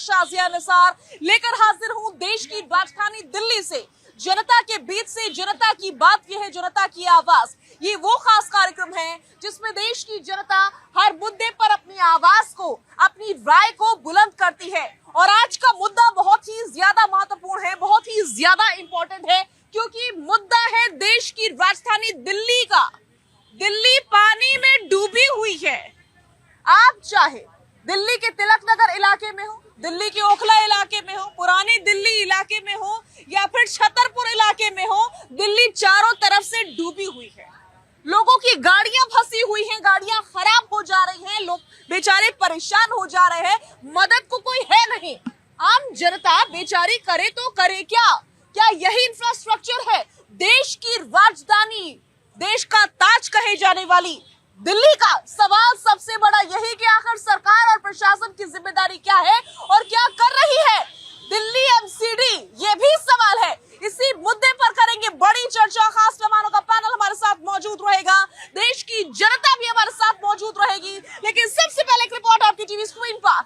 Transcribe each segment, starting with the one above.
शाजिया निसार लेकर हाजिर हूं देश की राजधानी दिल्ली से। जनता के बीच से जनता की बात, यह है जनता की आवाज। ये वो खास कार्यक्रम है जिसमें देश की जनता हर मुद्दे पर अपनी आवाज को, अपनी राय को बुलंद करती है। और आज का मुद्दा बहुत ही ज्यादा महत्वपूर्ण है, बहुत ही ज्यादा इंपॉर्टेंट है, क्योंकि मुद्दा है देश की राजधानी दिल्ली का। दिल्ली पानी में डूबी हुई है। आप चाहे दिल्ली के तिलक नगर इलाके में हो, दिल्ली के ओखला इलाके में हो, पुरानी दिल्ली इलाके में हो या फिर छतरपुर इलाके में हो, दिल्ली चारों तरफ से डूबी हुई है। लोगों की गाड़ियां फंसी हुई हैं, गाड़ियां खराब हो जा रही हैं, लोग बेचारे परेशान हो जा रहे हैं, मदद को कोई है नहीं। आम जनता बेचारी करे तो करे क्या? क्या यही इंफ्रास्ट्रक्चर है? देश की राजधानी, देश का ताज कहे जाने वाली दिल्ली का सवाल सबसे बड़ा यही कि आखिर सरकार और प्रशासन की जिम्मेदारी क्या है और क्या कर रही है दिल्ली एमसीडी, ये भी सवाल है। इसी मुद्दे पर करेंगे बड़ी चर्चा। खास मेहमानों का पैनल हमारे साथ मौजूद रहेगा, देश की जनता भी हमारे साथ मौजूद रहेगी। लेकिन सबसे पहले एक रिपोर्ट आपकी टीवी स्क्रीन पर।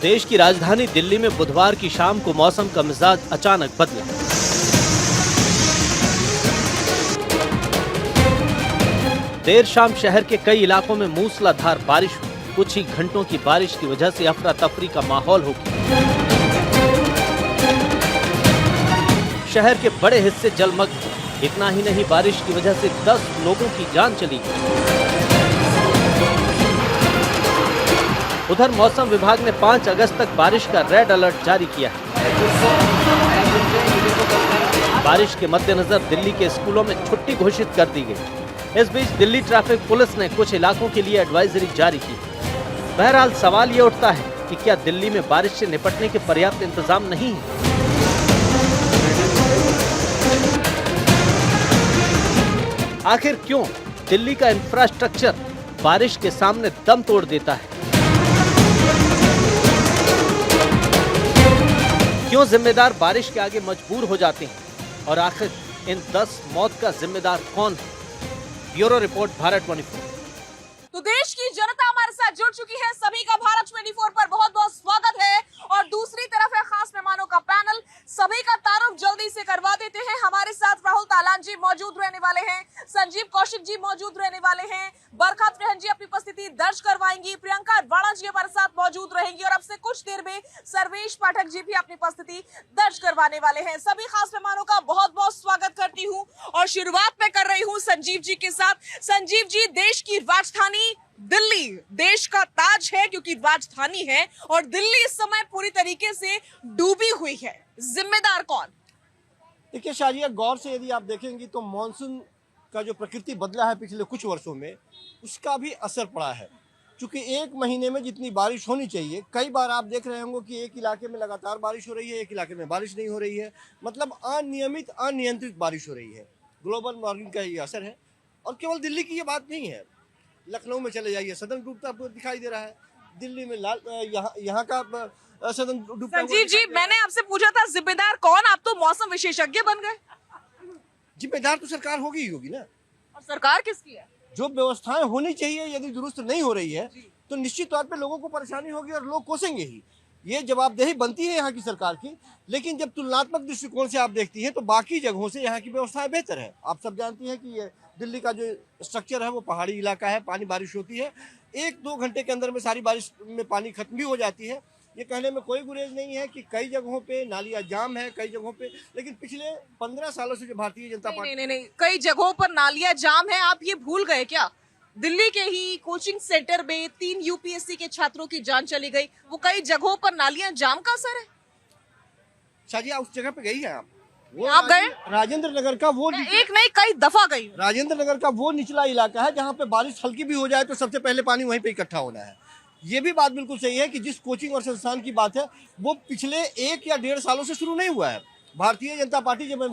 देश की राजधानी दिल्ली में बुधवार की शाम को मौसम का मिजाज अचानक बदला। देर शाम शहर के कई इलाकों में मूसलाधार बारिश हुई। कुछ ही घंटों की बारिश की वजह से अफरा तफरी का माहौल हो गया। शहर के बड़े हिस्से जलमग्न हुए। इतना ही नहीं, बारिश की वजह से 10 लोगों की जान चली गई। उधर मौसम विभाग ने 5 अगस्त तक बारिश का रेड अलर्ट जारी किया है। बारिश के मद्देनजर दिल्ली के स्कूलों में छुट्टी घोषित कर दी गई। इस बीच दिल्ली ट्रैफिक पुलिस ने कुछ इलाकों के लिए एडवाइजरी जारी की। बहरहाल सवाल ये उठता है कि क्या दिल्ली में बारिश से निपटने के पर्याप्त इंतजाम नहीं है? आखिर क्यों दिल्ली का इंफ्रास्ट्रक्चर बारिश के सामने दम तोड़ देता है? क्यों जिम्मेदार बारिश के आगे मजबूर हो जाते हैं? और आखिर इन 10 मौत का जिम्मेदार कौन है? Bureau report, Bharat 24। तो देश की जनता हमारे साथ जुड़ चुकी है, सभी का भारत 24 पर बहुत बहुत स्वागत है। और दूसरी तरफ है खास मेहमानों का पैनल। सभी का तारुफ जल्दी से करवा देते हैं। हमारे साथ राहुल तालान जी मौजूद रहने वाले हैं, संजीव कौशिक जी मौजूद रहने वाले हैं, बरखा त्रिहन जी अपनी उपस्थिति दर्ज करवाएंगी, प्रियंका राणा जी हमारे साथ मौजूद रहेंगी और अब से कुछ देर में सर्वेश पाठक जी भी अपनी उपस्थिति दर्ज करवाने वाले हैं। सभी खास मेहमानों का बहुत बहुत स्वागत करती हूँ और शुरुआत में कर रही हूँ संजीव जी के साथ। संजीव जी, देश की राजधानी दिल्ली देश का ताज है क्योंकि राजधानी है, और दिल्ली इस समय पूरी तरीके से डूबी हुई है। जिम्मेदार कौन? देखिए शाजिया, गौर से यदि आप देखेंगी तो मॉनसून का जो प्रकृति बदला है पिछले कुछ वर्षों में, उसका भी असर पड़ा है। क्योंकि एक महीने में जितनी बारिश होनी चाहिए, कई बार आप देख रहे होंगे कि एक इलाके में लगातार बारिश हो रही है, एक इलाके में बारिश नहीं हो रही है। मतलब अनियमित, अनियंत्रित बारिश हो रही है। ग्लोबल वार्मिंग का ये असर है। और केवल दिल्ली की ये बात नहीं है, लखनऊ में चले जाइए, सदन डूबता आपको दिखाई दे रहा है। दिल्ली में यहाँ का सदन डूबता। संजीव जी, मैंने आपसे पूछा था जिम्मेदार कौन, आप तो मौसम विशेषज्ञ बन गए। जिम्मेदार तो सरकार होगी ही होगी ना। और सरकार किसकी है? जो व्यवस्थाएं होनी चाहिए यदि दुरुस्त नहीं हो रही है तो निश्चित तौर पे लोगों को परेशानी होगी और लोग कोसेंगे ही। ये जवाबदेही बनती है यहाँ की सरकार की। लेकिन जब तुलनात्मक दृष्टिकोण से आप देखती हैं तो बाकी जगहों से यहाँ की व्यवस्थाएं बेहतर है। आप सब जानती हैं कि ये दिल्ली का जो स्ट्रक्चर है वो पहाड़ी इलाका है, पानी बारिश होती है, 1-2 घंटे के अंदर में सारी बारिश में पानी खत्म भी हो जाती है। ये कहने में कोई गुरेज नहीं है कि कई जगहों पे नालियां जाम है, कई जगहों पे, लेकिन पिछले 15 सालों से जो भारतीय जनता पार्टी नहीं, कई जगहों पर नालियां जाम है। आप ये भूल गए क्या? दिल्ली के ही कोचिंग सेंटर में 3 यूपीएससी के छात्रों की जान चली गई। वो कई जगहों पर नालियां जाम का असर है। शाजिया, उस जगह पे गई है आप गए? राजेंद्र नगर का वो एक नहीं कई दफा गई। राजेंद्र नगर का वो निचला इलाका है जहाँ पे बारिश हल्की भी हो जाए तो सबसे पहले पानी वहीं पे इकट्ठा होना है। ये भी बात बिल्कुल सही है कि जिस कोचिंग और संस्थान की बात है वो पिछले 1 या 1.5 सालों से शुरू नहीं हुआ है। भारतीय जनता पार्टी जब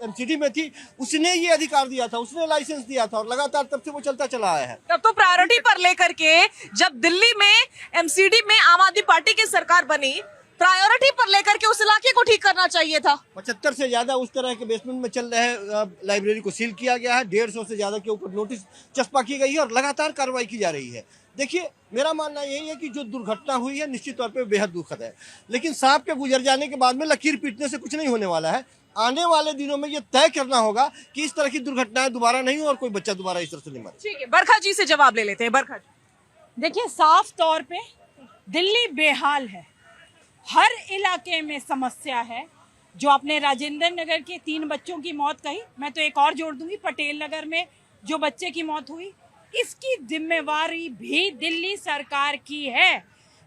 एमसीडी में थी उसने ये अधिकार दिया था, उसने लाइसेंस दिया था और लगातार तब से वो चलता चला आया है। तब तो प्रायोरिटी पर लेकर के जब दिल्ली में एमसीडी में आम आदमी पार्टी की सरकार बनी प्रायोरिटी पर लेकर के उस इलाके को ठीक करना चाहिए था। 75 से ज्यादा उस तरह के बेसमेंट में चल रहे लाइब्रेरी को सील किया गया है। 150 से ज्यादा के ऊपर नोटिस चस्पा की गई है और लगातार कार्रवाई की जा रही है। देखिए, मेरा मानना यही है कि जो दुर्घटना हुई है निश्चित तौर पे बेहद दुखद है, लेकिन सांप के गुजर जाने के बाद में लकीर पीटने से कुछ नहीं होने वाला है। आने वाले दिनों में ये तय करना होगा कि इस तरह की दुर्घटनाएं दोबारा नहीं हो और कोई बच्चा दोबारा इस तरह से नहीं मरे। ठीक है, बरखा जी से जवाब ले लेते हैं। बरखा जी, देखिए, साफ तौर पे दिल्ली बेहाल है, हर इलाके में समस्या है। जो आपने राजेंद्र नगर के 3 बच्चों की मौत कही, मैं तो एक और जोड़ दूंगी, पटेल नगर में जो बच्चे की मौत हुई, इसकी जिम्मेवारी भी दिल्ली सरकार की है।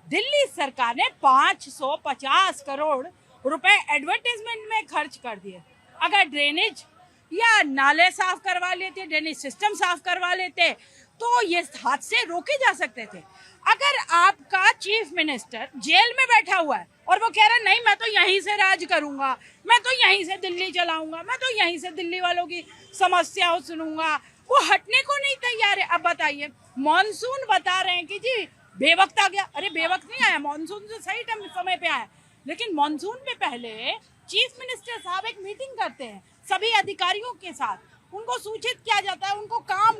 दिल्ली सरकार ने 550 करोड़ रुपए एडवर्टाइजमेंट में खर्च कर दिए। अगर ड्रेनेज या नाले साफ करवा लेते, ड्रेनेज सिस्टम साफ करवा लेते, तो ये हादसे रोके जा सकते थे। अगर आपका चीफ मिनिस्टर जेल में बैठा हुआ है और वो कह रहा है नहीं मैं तो यहीं से राज करूंगा, मैं तो यहीं से दिल्ली चलाऊंगा, मैं तो यहीं से दिल्ली वालों की समस्याओं सुनूंगा, वो हटने को नहीं तैयार है। अब बताइए, मॉनसून बता रहे हैं कि जी बेवक्त आ गया। अरे बेवक्त नहीं आया, मॉनसून तो सही टाइम समय पे आया, लेकिन मॉनसून में पहले चीफ मिनिस्टर साहब एक मीटिंग करते हैं सभी अधिकारियों के साथ, उनको सूचित किया जाता है, उनको काम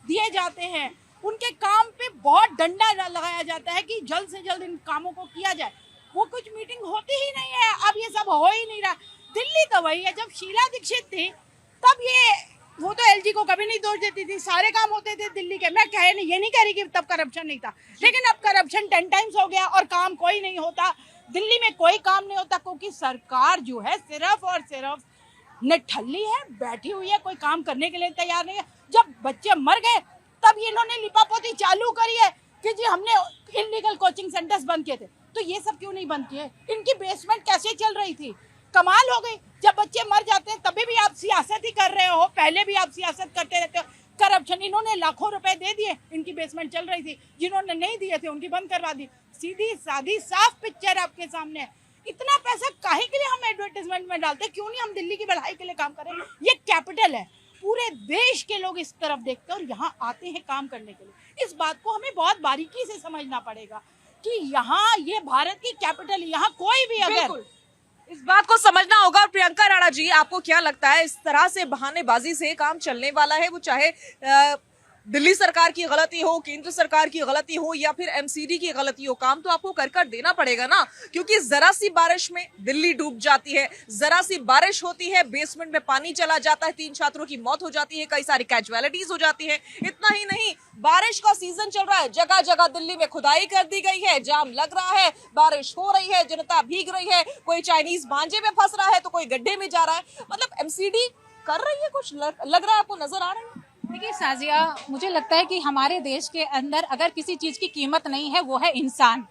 दिए जाते हैं, उनके काम पे बहुत डंडा लगाया जाता है कि जल्द से जल्द इन कामों को किया जाए। वो कुछ मीटिंग होती ही नहीं है, अब ये सब हो ही नहीं रहा। दिल्ली तो वही है, जब शीला दीक्षित थी तब वो तो एलजी को कभी नहीं दोष देती थी, सारे काम होते थे दिल्ली के। मैं ये नहीं कह रही कि तब करप्शन नहीं था, लेकिन अब करप्शन 10 टाइम्स हो गया और काम कोई नहीं होता। दिल्ली में कोई काम नहीं होता क्योंकि सरकार जो है सिर्फ और सिर्फ निठल्ली है, बैठी हुई है, कोई काम करने के लिए तैयार नहीं है। जब बच्चे मर गए तब इन्होंने लिपापोती चालू करी है कि जी हमने इलीगल कोचिंग सेंटर्स बंद किए थे। तो ये सब क्यों नहीं बंद किए? इनकी बेसमेंट कैसे चल रही थी? कमाल हो गई। जब बच्चे मर जाते हैं तभी भी आप सियासत ही कर रहे हो, पहले भी आप सियासत करते रहते हो। करप्शन, इन्होंने लाखों रुपए दे दिए, इनकी बेसमेंट चल रही थी, जिन्होंने नहीं दिए थे उनकी बंद करवा दी। सीधी सादी साफ पिक्चर आपके सामने है। इतना पैसा काहे के लिए हम एडवर्टाइजमेंट में डालते हैं? क्यों नहीं हम दिल्ली की बढ़ाई के लिए काम करें? ये कैपिटल है, पूरे देश के लोग इस तरफ देखते हैं और यहाँ आते हैं काम करने के लिए। इस बात को हमें बहुत बारीकी से समझना पड़ेगा कि यहाँ ये भारत की कैपिटल है, यहाँ कोई भी अगर इस बात को समझना होगा। प्रियंका राणा जी, आपको क्या लगता है इस तरह से बहानेबाजी से काम चलने वाला है? वो चाहे दिल्ली सरकार की गलती हो, केंद्र सरकार की गलती हो या फिर एमसीडी की गलती हो, काम तो आपको कर देना पड़ेगा ना, क्योंकि जरा सी बारिश में दिल्ली डूब जाती है, जरा सी बारिश होती है बेसमेंट में पानी चला जाता है, 3 छात्रों की मौत हो जाती है, कई सारी कैजुअलिटीज हो जाती है। इतना ही नहीं, बारिश का सीजन चल रहा है, जगह जगह दिल्ली में खुदाई कर दी गई है, जाम लग रहा है, बारिश हो रही है, जनता भीग रही है, कोई चाइनीज भांजे में फंस रहा है तो कोई गड्ढे में जा रहा है। मतलब एमसीडी कर रही है कुछ, लग रहा है आपको, नजर आ रहा है? देखिए साजिया, मुझे लगता है कि हमारे देश के अंदर अगर किसी चीज की कीमत नहीं है वो है इंसान।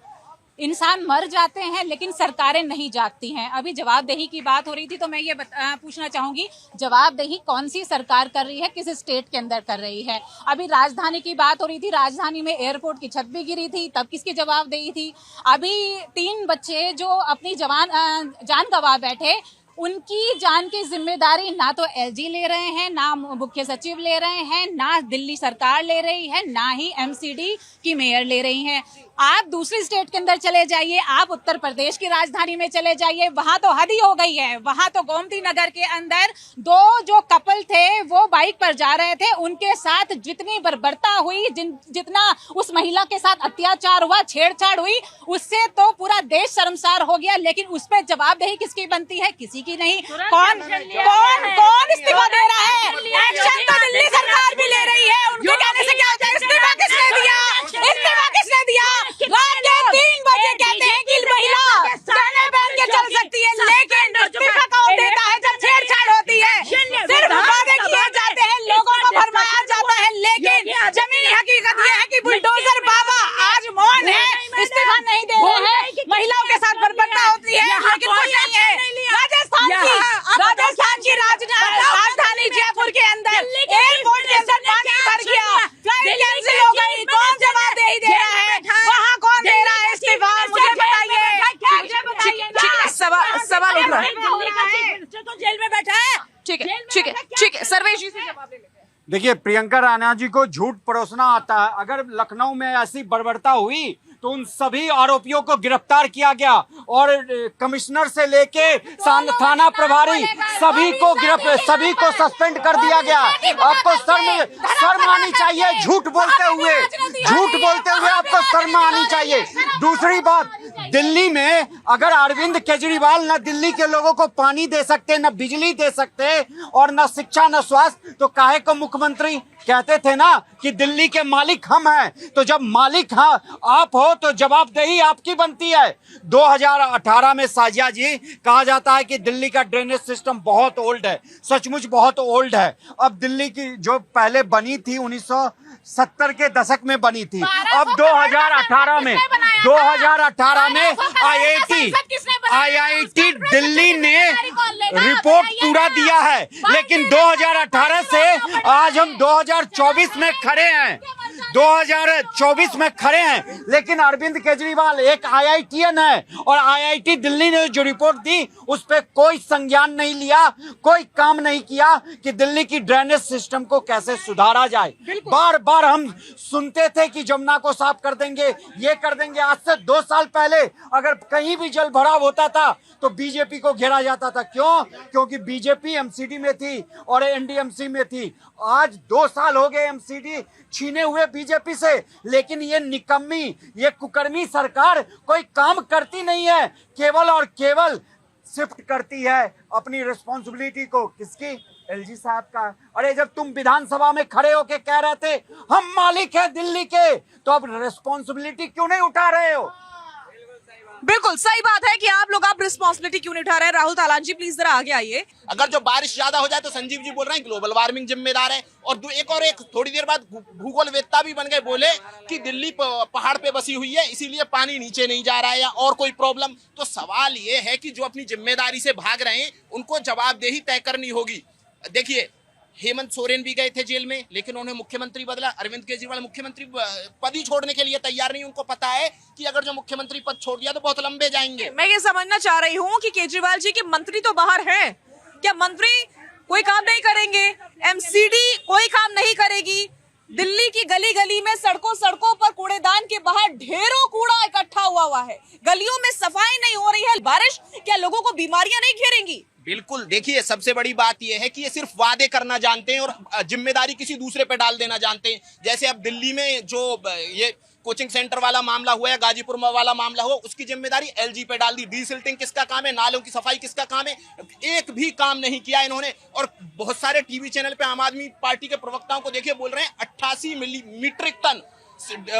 इंसान मर जाते हैं लेकिन सरकारें नहीं जागती हैं। अभी जवाबदेही की बात हो रही थी तो मैं ये पूछना चाहूंगी, जवाबदेही कौन सी सरकार कर रही है, किस स्टेट के अंदर कर रही है? अभी राजधानी की बात हो रही थी, राजधानी में एयरपोर्ट की छत भी गिरी थी, तब किसकी जवाबदेही थी? अभी 3 बच्चे जो अपनी जान गंवा बैठे, उनकी जान की जिम्मेदारी ना तो एलजी ले रहे हैं, ना मुख्य सचिव ले रहे हैं, ना दिल्ली सरकार ले रही है, ना ही एमसीडी की मेयर ले रही है। आप दूसरी स्टेट के अंदर चले जाइए, आप उत्तर प्रदेश की राजधानी में चले जाइए, वहां तो हद ही हो गई है। वहां तो गोमती नगर के अंदर 2 जो कपल थे वो बाइक पर जा रहे थे, उनके साथ जितनी बर्बरता हुई, जितना उस महिला के साथ अत्याचार हुआ, छेड़छाड़ हुई, उससे तो पूरा देश शर्मसार हो गया। लेकिन उस पर जवाबदेही किसकी बनती है? किसी की नहीं। कौन इस्तीफा दे रहा है? एक्शन तो दिल्ली सरकार भी ले रही है, उनके कहने से क्या होता है? इस्तीफा किसने दिया? इस्तीफा किसने दिया? रात के 3 बजे कहते हैं कि महिला गहने पहन के चल सकती है, लेकिन इस्तीफा कौन देता है जब छेड़छाड़ होती है? सिर्फ वादे किए जाते हैं, लोगों को भरमाया जाता है, लेकिन जमीनी हकीकत यह है कि बुलडोजर बाबा आज मौन है, इस्तीफा नहीं दे रहे हैं। महिलाओं के साथ बर्बरता होती है, लेकिन कुछ नहीं है। राजस्थान की राजधानी जयपुर के अंदर एयरपोर्ट के अंदर पानी भर गया, फ्लाइट कैंसिल हो गई, कौन जवाबदेही दे रहा है? वहाँ कौन दे रहा है इस्तीफा? मुझे बताइए। सवाल उठ रहा है, तो जेल में बैठा है। ठीक है, सर्वेश जी से जवाब ले लेते हैं। देखिए, प्रियंका राणा जी को झूठ परोसना आता है। अगर लखनऊ में ऐसी बर्बरता हुई तो उन सभी आरोपियों को गिरफ्तार किया गया और कमिश्नर से लेके थाना प्रभारी सभी को सस्पेंड कर दिया गया। आपको शर्म आनी चाहिए, झूठ बोलते हुए आपको शर्म आनी चाहिए। दूसरी बात, दिल्ली में अगर अरविंद केजरीवाल न दिल्ली के लोगों को पानी दे सकते, न बिजली दे सकते और न शिक्षा न स्वास्थ्य, तो काहे को मुख्यमंत्री? कहते थे ना कि दिल्ली के मालिक हम हैं, तो जब मालिक आप हो तो जवाबदेही आपकी बनती है। 2018 में साजिया जी कहा जाता है कि दिल्ली का ड्रेनेज सिस्टम बहुत ओल्ड है, सचमुच बहुत ओल्ड है। अब दिल्ली की जो पहले बनी थी 1970 के दशक में बनी थी, अब 2018 में IIT दिल्ली ने रिपोर्ट पूरा दिया है, लेकिन 2018 से आज हम 2024 में खड़े हैं, 2024 में खड़े हैं, लेकिन अरविंद केजरीवाल एक IITian है और IIT दिल्ली ने जो रिपोर्ट दी उस पर कोई संज्ञान नहीं लिया, कोई काम नहीं किया कि दिल्ली की ड्रेनेज सिस्टम को कैसे सुधारा जाए। बार बार हम सुनते थे कि जमुना को साफ कर देंगे, ये कर देंगे। आज से 2 साल पहले अगर कहीं भी जल भराव होता था तो बीजेपी को घेरा जाता था। क्यों? क्योंकि बीजेपी एमसीडी में थी और एनडीएमसी में थी। आज 2 साल हो गए एमसीडी छीने हुए बीजेपी से, लेकिन ये निकम्मी, ये कुकर्मी सरकार कोई काम करती नहीं है, केवल और केवल शिफ्ट करती है अपनी रिस्पॉन्सिबिलिटी को। किसकी? एलजी साहब का। अरे जब तुम विधानसभा में खड़े होके कह रहे थे हम मालिक हैं दिल्ली के, तो अब रिस्पॉन्सिबिलिटी क्यों नहीं उठा रहे हो? बिल्कुल सही बात है कि आप रिस्पॉन्सिबिलिटी क्यों नहीं उठा रहे हैं। राहुल तालान जी प्लीज जरा आगे आइए। अगर जो बारिश ज्यादा हो जाए तो संजीव जी बोल रहे हैं ग्लोबल वार्मिंग जिम्मेदार है, और एक थोड़ी देर बाद भूगोलवेत्ता भी बन गए, बोले कि दिल्ली पहाड़ पे बसी हुई है इसीलिए पानी नीचे नहीं जा रहा है या और कोई प्रॉब्लम। तो सवाल ये है कि जो अपनी जिम्मेदारी से भाग रहे हैं उनको जवाबदेही तय करनी होगी। देखिए हेमंत सोरेन भी गए थे जेल में, लेकिन उन्हें मुख्यमंत्री बदला। अरविंद केजरीवाल मुख्यमंत्री पद ही छोड़ने के लिए तैयार नहीं। उनको पता है कि अगर जो मुख्यमंत्री पद छोड़ दिया तो बहुत लंबे जाएंगे। मैं ये समझना चाह रही हूँ कि केजरीवाल जी के मंत्री तो बाहर हैं, क्या मंत्री कोई काम नहीं करेंगे? एमसीडी कोई काम नहीं करेगी? दिल्ली की गली गली में सड़कों पर कूड़ेदान के बाहर ढेरों कूड़ा इकट्ठा हुआ है, गलियों में सफाई नहीं हो रही है। बारिश क्या लोगों को बीमारियां नहीं घेरेंगी? बिल्कुल। देखिए सबसे बड़ी बात यह है कि ये सिर्फ वादे करना जानते हैं और जिम्मेदारी किसी दूसरे पे डाल देना जानते हैं। जैसे अब दिल्ली में जो ये कोचिंग सेंटर वाला मामला हुआ है, गाजीपुर वाला मामला हुआ, उसकी जिम्मेदारी एलजी पे डाल दी। डिसिल्टिंग किसका काम है? नालों की सफाई किसका काम है? एक भी काम नहीं किया इन्होंने। और बहुत सारे टीवी चैनल पे आम आदमी पार्टी के प्रवक्ताओं को देखिए बोल रहे हैं 88 मीट्रिक टन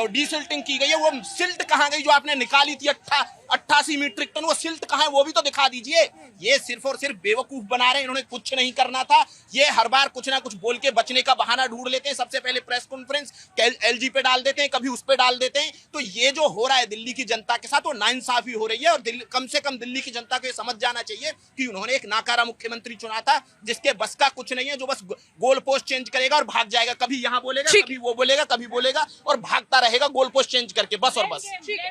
डिसिल्टिंग की गई है। वो सिल्ट कहाँ गई जो आपने निकाली थी 88 मीट्रिक टन? वो सिल्ट कहाँ है वो भी तो दिखा दीजिए। ये सिर्फ और सिर्फ बेवकूफ बना रहे हैं। इन्होंने कुछ नहीं करना था। ये हर बार कुछ ना कुछ बोल के बचने का बहाना ढूंढ लेते हैं। सबसे पहले प्रेस कॉन्फ्रेंस एलजी पे डाल देते हैं, कभी उस पे डाल देते हैं। तो ये जो हो रहा है दिल्ली की जनता के साथ वो नाइंसाफी हो रही है। और कम से कम दिल्ली की जनता को ये समझ जाना चाहिए कि उन्होंने एक नाकारा मुख्यमंत्री चुना था जिसके बस का कुछ नहीं है, जो बस गोल पोस्ट चेंज करेगा और भाग जाएगा। कभी यहाँ बोलेगा, कभी वो बोलेगा, कभी बोलेगा और भागता रहेगा गोल पोस्ट चेंज करके, बस और बस।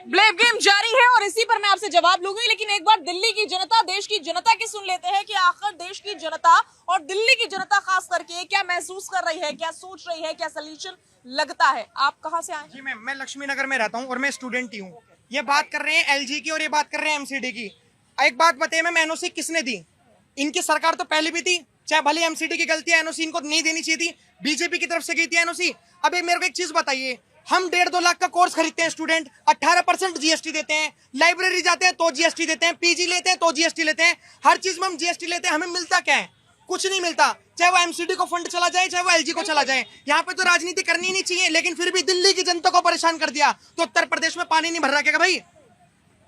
ब्लेम गेम जारी है और इसी पर मैं आपसे जवाब लूंगी, लेकिन एक बार दिल्ली की जनता, देश की जनता की सुन लेते हैं कि आखिर देश की जनता और दिल्ली की जनता खास करके क्या महसूस कर रही है, क्या सोच रही है, क्या सॉल्यूशन लगता है। आप कहां से आए? जी मैं लक्ष्मी नगर में रहता हूं और मैं स्टूडेंट ही हूं। ये बात कर रहे हैं एलजी की और ये बात कर रहे हैं एमसीडी की। एक बात बताइए, मैं एनओसी किसने दी? इनकी सरकार तो पहले भी थी, चाहे भले एमसीडी की गलती है, एनओसी इनको नहीं देनी चाहिए थी, बीजेपी की तरफ से गई थी एनओसी। अब मेरे को एक चीज बताइए, हम 1.5-2 लाख का कोर्स खरीदते हैं स्टूडेंट, 18% जीएसटी देते हैं, लाइब्रेरी जाते हैं तो जीएसटी देते हैं, पीजी लेते हैं तो जीएसटी लेते हैं, हर चीज में हम जीएसटी लेते हैं। हमें मिलता क्या है? कुछ नहीं मिलता। चाहे वो एमसीडी को फंड चला जाए, चाहे वो एलजी को चला जाए। यहाँ पे तो राजनीति करनी नहीं चाहिए, लेकिन फिर भी दिल्ली की जनता को परेशान कर दिया तो उत्तर प्रदेश में पानी नहीं भर रहा क्या भाई?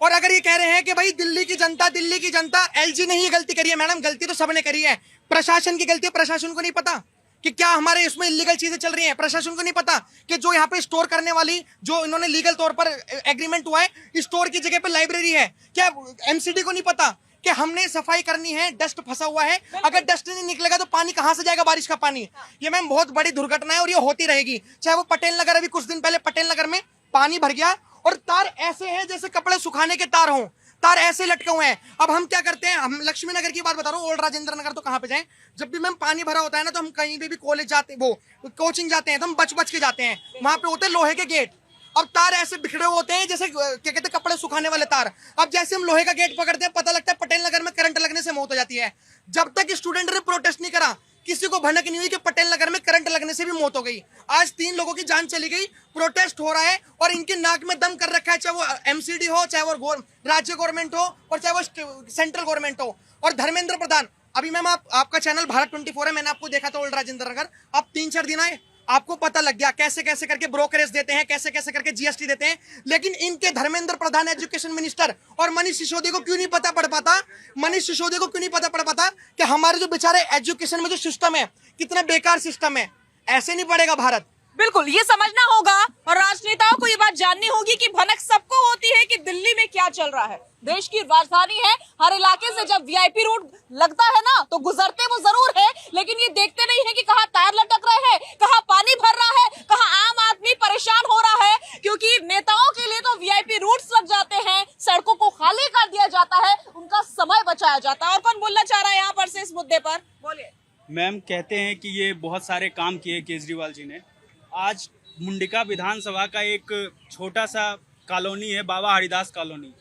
और अगर ये कह रहे हैं कि भाई दिल्ली की जनता, एलजी ने ही गलती करी है, मैडम गलती तो सबने करी है। प्रशासन की गलती है, प्रशासन को नहीं पता कि क्या हमारे इसमें इलीगल चीजें चल रही हैं। प्रशासन को नहीं पता कि जो यहाँ पे स्टोर करने वाली, जो इन्होंने लीगल तौर पर एग्रीमेंट हुआ है, स्टोर की जगह पे लाइब्रेरी है। क्या एमसीडी को नहीं पता कि हमने सफाई करनी है, डस्ट फंसा हुआ है, अगर डस्ट नहीं निकलेगा तो पानी कहाँ से जाएगा? बारिश का पानी। ये मैम बहुत बड़ी दुर्घटना है और ये होती रहेगी। चाहे वो पटेल नगर, अभी कुछ दिन पहले पटेल नगर में पानी भर गया और तार ऐसे है जैसे कपड़े सुखाने के तार हों, तार ऐसे लटके हुए हैं। अब हम क्या करते हैं, हम लक्ष्मी नगर की बात बता रहा हूँ, ओल्ड राजेंद्र नगर तो कहाँ पे जाएं? जब भी मैम पानी भरा होता है ना, तो हम कहीं भी कॉलेज जाते, वो कोचिंग जाते हैं, तो हम बच के जाते हैं। वहां पे होते हैं लोहे के गेट। अब तार ऐसे बिखरे होते हैं जैसे क्या कहते हैं कपड़े सुखाने वाले तार। अब जैसे हम लोहे का गेट पकड़ते हैं पता लगता है पटेल नगर में करंट लगने से मौत हो जाती है। जब तक स्टूडेंट ने प्रोटेस्ट नहीं करा किसी को भनक नहीं हुई कि पटेल नगर में करंट लगने से भी मौत हो गई। आज 3 लोगों की जान चली गई, प्रोटेस्ट हो रहा है और इनके नाक में दम कर रखा है, चाहे वो एमसीडी हो, चाहे वो राज्य गवर्नमेंट हो और चाहे वो सेंट्रल गवर्नमेंट हो। और धर्मेंद्र प्रधान, अभी मैम आपका चैनल भारत 24 है, मैंने आपको देखा था ओल्ड राजेंद्र नगर। अब 3-4 दिन आए आपको पता लग गया कैसे कैसे करके ब्रोकरेज देते हैं, कैसे कैसे करके जीएसटी देते हैं। लेकिन इनके धर्मेंद्र प्रधान एजुकेशन मिनिस्टर और मनीष सिसोदिया को क्यों नहीं पता पड़ पाता, मनीष सिसोदिया को क्यों नहीं पता पड़ पाता कि हमारे जो बेचारे एजुकेशन में जो सिस्टम है कितना बेकार सिस्टम है। ऐसे नहीं पड़ेगा भारत। बिल्कुल, ये समझना होगा और राजनेताओं को ये बात जाननी होगी कि भनक सबको होती है कि दिल्ली में क्या चल रहा है। देश की राजधानी है, हर इलाके से जब वीआईपी रोड लगता है ना तो गुजरते वो जरूर है, लेकिन ये देखते नहीं है कि कहाँ तार लटक रहे हैं, कहाँ पानी भर रहा है, कहाँ आम आदमी परेशान हो रहा है। क्योंकि नेताओं के लिए तो वीआईपी रूट्स लग जाते हैं, सड़कों को खाली कर दिया जाता है, उनका समय बचाया जाता है। और कौन बोलना चाह रहा है यहाँ पर से इस मुद्दे पर, बोलिए। मैम, कहते हैं कि ये बहुत सारे काम किए केजरीवाल जी ने। आज मुंडिका विधानसभा का एक छोटा सा कॉलोनी है, बाबा हरिदास कॉलोनी,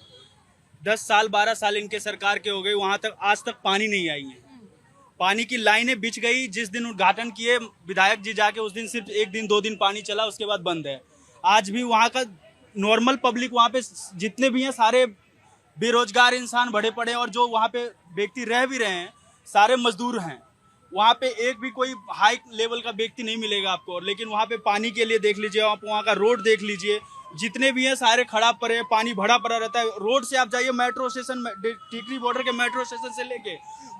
10 साल 12 साल इनके सरकार के हो गए, वहां तक आज तक पानी नहीं आई है। पानी की लाइनें बिछ गई। जिस दिन उद्घाटन किए विधायक जी जाके, उस दिन सिर्फ 1 दिन 2 दिन पानी चला, उसके बाद बंद है। आज भी वहाँ का नॉर्मल पब्लिक, वहाँ पे जितने भी हैं सारे बेरोजगार इंसान भरे पड़े हैं और जो वहाँ पे व्यक्ति रह भी रहे हैं सारे मजदूर हैं। वहाँ पे एक भी कोई हाई लेवल का व्यक्ति नहीं मिलेगा आपको। लेकिन वहाँ पे पानी के लिए देख लीजिए, आप वहाँ का रोड देख लीजिए, जितने भी हैं सारे खड़ा पड़े हैं, पानी भरा पड़ा रहता है। रोड से आप जाइए मेट्रो स्टेशन, टिकरी बॉर्डर के मेट्रो स्टेशन से लेके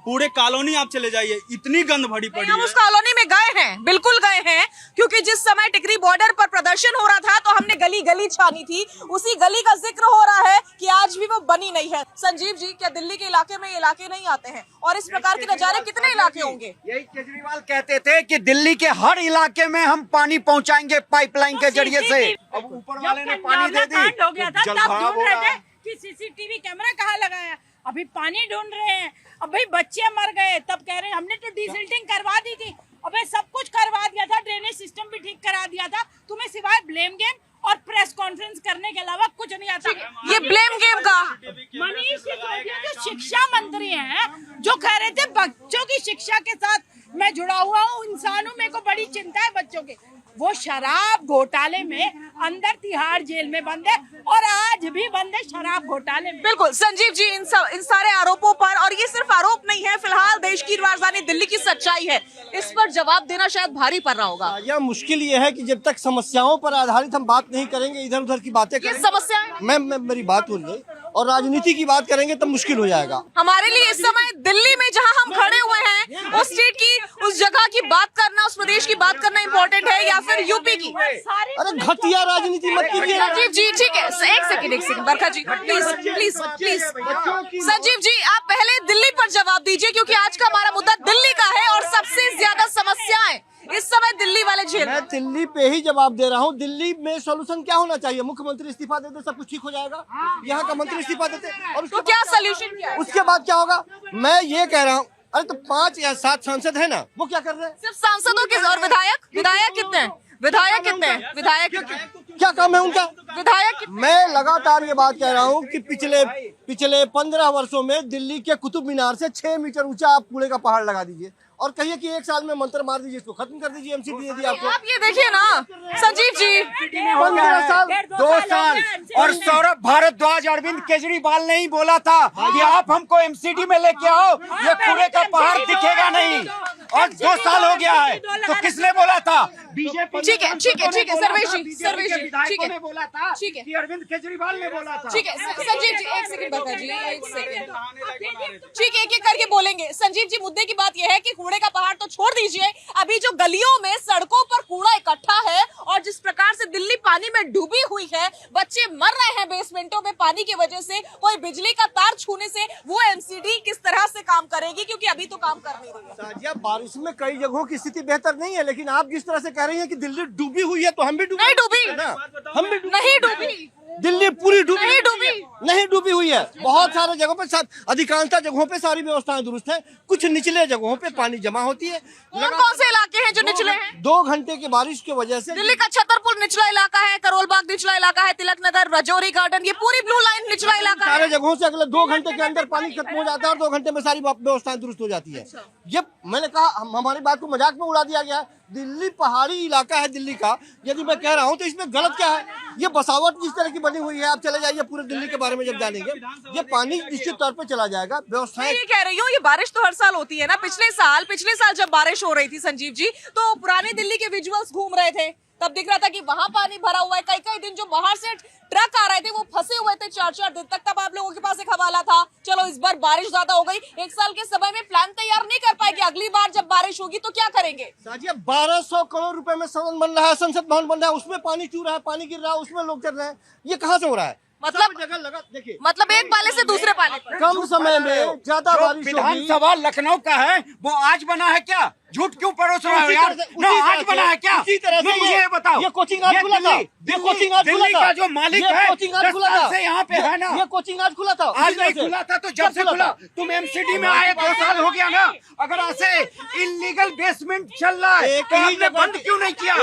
पूरे कॉलोनी आप चले जाइए, इतनी गंद भरी पड़ी है। हम उस कॉलोनी में गए हैं, बिल्कुल गए हैं, क्योंकि जिस समय टिकरी बॉर्डर पर प्रदर्शन हो रहा था तो हमने गली गली छानी थी, उसी गली का जिक्र हो रहा है कि आज भी वो बनी नहीं है। संजीव जी, क्या दिल्ली के इलाके में ये इलाके नहीं आते हैं और इस प्रकार के नजारे कितने इलाके होंगे? यही केजरीवाल कहते थे कि दिल्ली के हर इलाके में हम पानी पहुंचाएंगे पाइपलाइन के जरिए से। अब ऊपर वाले ने पानी दे दी, हो गया था तब ढूंढ रहे थे कि सीसीटीवी कैमरा कहाँ लगाया, अभी पानी ढूंढ रहे हैं। अब भाई बच्चे मर गए तब कह रहे हैं हमने तो डिसिल्टिंग करवा दी थी। अबे सब कुछ करवा दिया था, ड्रेनेज सिस्टम भी ठीक करा दिया था, तुम्हें सिवाय ब्लेम गेम और प्रेस कॉन्फ्रेंस करने के अलावा कुछ नहीं आता। ये ब्लेम गेम का मनीष सिसोदिया जो शिक्षा मंत्री हैं, जो कह रहे थे बच्चों की शिक्षा के साथ मैं जुड़ा हुआ हूँ, इंसानों में को बड़ी चिंता है बच्चों की, वो शराब घोटाले में अंदर तिहाड़ जेल में बंद है और आज भी बंद है शराब घोटाले में। बिल्कुल संजीव जी, इन सारे आरोपों पर, और ये सिर्फ आरोप नहीं है, फिलहाल देश की राजधानी दिल्ली की सच्चाई है, इस पर जवाब देना शायद भारी पड़ रहा होगा। यह मुश्किल ये है कि जब तक समस्याओं पर आधारित हम बात नहीं करेंगे, इधर उधर की बातें ये करेंगे, समस्याएं मैम मेरी बात सुनिए, और राजनीति की बात करेंगे तब मुश्किल हो जाएगा हमारे लिए। इस समय दिल्ली में जहां हम खड़े हुए हैं, उस स्टेट की, उस जगह की बात करना, उस प्रदेश की बात करना इम्पोर्टेंट है या फिर यूपी की? अरे घटिया राजनीति मत कीजिए। संजीव जी, ठीक है, एक second Barkha ji, please please please. Sanjeev ji, आप पहले दिल्ली पर जवाब दीजिए, क्योंकि आज का हमारा मुद्दा दिल्ली का है और सबसे ज्यादा समस्याएं इस समय दिल्ली वाले झेल। मैं दिल्ली पे ही जवाब दे रहा हूँ। दिल्ली में सोल्यूशन क्या होना चाहिए? मुख्यमंत्री इस्तीफा दे दे, सब कुछ ठीक हो जाएगा। यहाँ का मंत्री इस्तीफा देते और उसके क्या सोल्यूशन क्या है? उसके बाद क्या होगा? मैं ये कह रहा हूँ, अरे तो 5 या 7 सांसद है ना, वो क्या कर रहे हैं? सिर्फ सांसदों के और विधायक कितने हैं? विधायक क्या काम है उनका? विधायक मैं लगातार ये बात कह रहा हूँ कि पिछले 15 वर्षों में दिल्ली के कुतुब मीनार से 6 मीटर ऊंचा आप कूड़े का पहाड़ लगा दीजिए और कहिए कि 1 साल में मंत्र मार दीजिए, इसको खत्म कर दीजिए एमसीडी यदि आपको। आप ये देखिए ना संजीव जी, 15 साल 2 साल और सौरभ भारद्वाज, अरविंद केजरीवाल ने ही बोला था कि आप हमको एमसीडी में लेके आओ, ये कूड़े का पहाड़ दिखेगा नहीं। और 2 साल हो गया है तो किसने बोला था? बीजेपी। ठीक है सर्वेश जी, ठीक है बोला था, ठीक है कि अरविंद केजरीवाल ने बोला था। ठीक है संजीव जी, एक सेकंड बरखा जी, एक सेकंड, ठीक है, एक करके बोलेंगे। संजीव जी, मुद्दे की बात यह है कि कूड़े का पहाड़ तो छोड़ दीजिए, अभी जो गलियों में सड़कों पर कूड़ा इकट्ठा है और जिस प्रकार से दिल्ली पानी में डूबी हुई है, बच्चे मर रहे हैं बेसमेंटों में पानी की वजह से, कोई बिजली का तार छूने से वो एमसीडी किस तरह से काम करेगी? क्योंकि अभी तो काम कर नहीं रही है। बारिश में कई जगहों की स्थिति बेहतर नहीं है, लेकिन आप जिस तरह से कह रही हैं कि दिल्ली डूबी हुई है, तो हम भी नहीं डूबी, ना, हम भी नहीं डूबी। दिल्ली पूरी डूबी नहीं डूबी हुई है। बहुत सारे जगहों पे, अधिकांशतः जगहों पे सारी व्यवस्थाएं दुरुस्त है। कुछ निचले जगहों पे पानी जमा होती है। कौन से इलाके हैं जो निचले हैं? 2 घंटे की बारिश की वजह से दिल्ली का छतरपुर निचला इलाका है, करोल बाग निचला इलाका है, तिलक नगर, रजौरी गार्डन, ये पूरी ब्लू लाइन निचला इलाका है। सारे जगहों से अगले 2 घंटे के अंदर पानी खत्म हो जाता है और 2 घंटे में सारी व्यवस्थाएं दुरुस्त हो जाती है। ये मैंने कहा, हमारी बात को मजाक में उड़ा दिया गया है। दिल्ली पहाड़ी इलाका है दिल्ली का, यदि मैं कह रहा हूँ तो इसमें गलत क्या है? ये बसावट जिस तरह की बनी हुई है, आप चले जाइए पूरे दिल्ली के बारे में जब जानेंगे, ये पानी निश्चित तौर पे चला जाएगा। व्यवस्थाएं, ये कह रही हूँ, ये बारिश तो हर साल होती है ना। पिछले साल जब बारिश हो रही थी संजीव जी, तो पुरानी दिल्ली के विजुअल्स घूम रहे थे, तब दिख रहा था कि वहां पानी भरा हुआ है। कई दिन जो बाहर से ट्रक आ रहे थे वो फंसे हुए थे 4 दिन तक। तब आप लोगों के पास एक हवाला था, चलो इस बार बारिश ज्यादा हो गई, 1 साल के समय में प्लान तैयार नहीं कर पाएगी, अगली बार जब बारिश होगी तो क्या करेंगे? 1200 करोड़ रुपए में सदन बन रहा है, संसद भवन बन रहा है, उसमें पानी चू रहा है, पानी गिर रहा है, उसमें लोग चल रहे हैं। ये कहाँ से हो रहा है? मतलब जगह लगा, देखिए, मतलब एक पाले से दूसरे पाले पर कम समय में ज्यादा बारिश होगी। विधानसभा लखनऊ का है वो आज बना है क्या? झूठ क्यों परोस रहे हो यार? ना आज बना है क्या? उसी तरह से मुझे ये बताओ, ये कोचिंग आज खुला था, ये कोचिंग आज खुला दिल्ली था, का जो मालिक ये है कोचिंग आज खुला था, से यहाँ पे है ना, ये कोचिंग आज खुला था। आज नहीं खुला था तो जब से खुला? तुम एमसीडी में आए 2 साल हो गया ना, अगर ऐसे इलीगल बेसमेंट चल रहा है तो आपने बंद क्यों नहीं किया?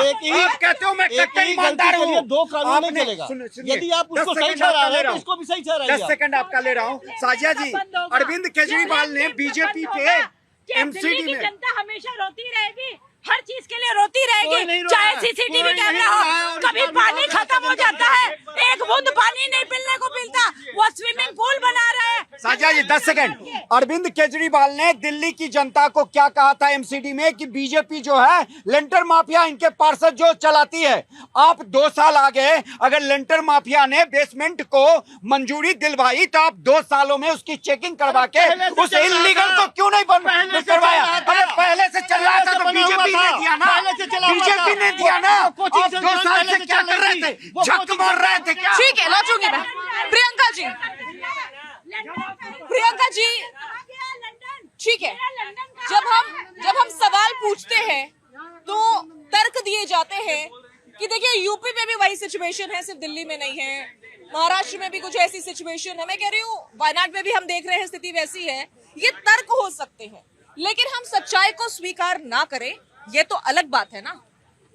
आप कहते हो मैं कट्टर ईमानदार हूँ। 2 कानून नहीं चलेगा। यदि आप उसको सही ठहरा रहे हैं तो इसको भी सही ठहराइए। 10 सेकंड आपका ले रहा हूँ। साजिया जी, अरविंद केजरीवाल ने बीजेपी पे एमसीडी में, जनता हमेशा रोती रहेगी, हर चीज के लिए रोती रहेगी, चाहे सीसीटीवी कैमरा हो। कभी पानी खत्म हो जाता है, एक बूंद पानी नहीं मिलने को मिलता, वो स्विमिंग पूल बना रहे हैं। साजिया जी 10 सेकंड। अरविंद केजरीवाल ने दिल्ली की जनता को क्या कहा था एमसीडी में कि बीजेपी जो है लेंटर माफिया, इनके पार्षद जो चलाती है। आप 2 साल आगे, अगर लेंटर माफिया ने बेसमेंट को मंजूरी दिलवाई तो आप 2 सालों में उसकी चेकिंग करवा के उस इलीगल को क्यों नहीं बंद करवाया? अरे पहले से चल रहा था तो बीजेपी ने दिया ना, बीजेपी ने दिया ना। आप 2 साल से क्या कर रहे थे? झक मार रहे थे क्या? ठीक है, लौटूंगी मैं। प्रियंका जी, ठीक है, जब हम सवाल पूछते हैं तो तर्क दिए जाते हैं कि देखिए यूपी में भी वही सिचुएशन है, सिर्फ दिल्ली में नहीं है, महाराष्ट्र में भी कुछ ऐसी सिचुएशन है। मैं कह रही हूँ वायनाड में भी हम देख रहे हैं स्थिति वैसी है। ये तर्क हो सकते हैं, लेकिन हम सच्चाई को स्वीकार ना करें, ये तो अलग बात है ना।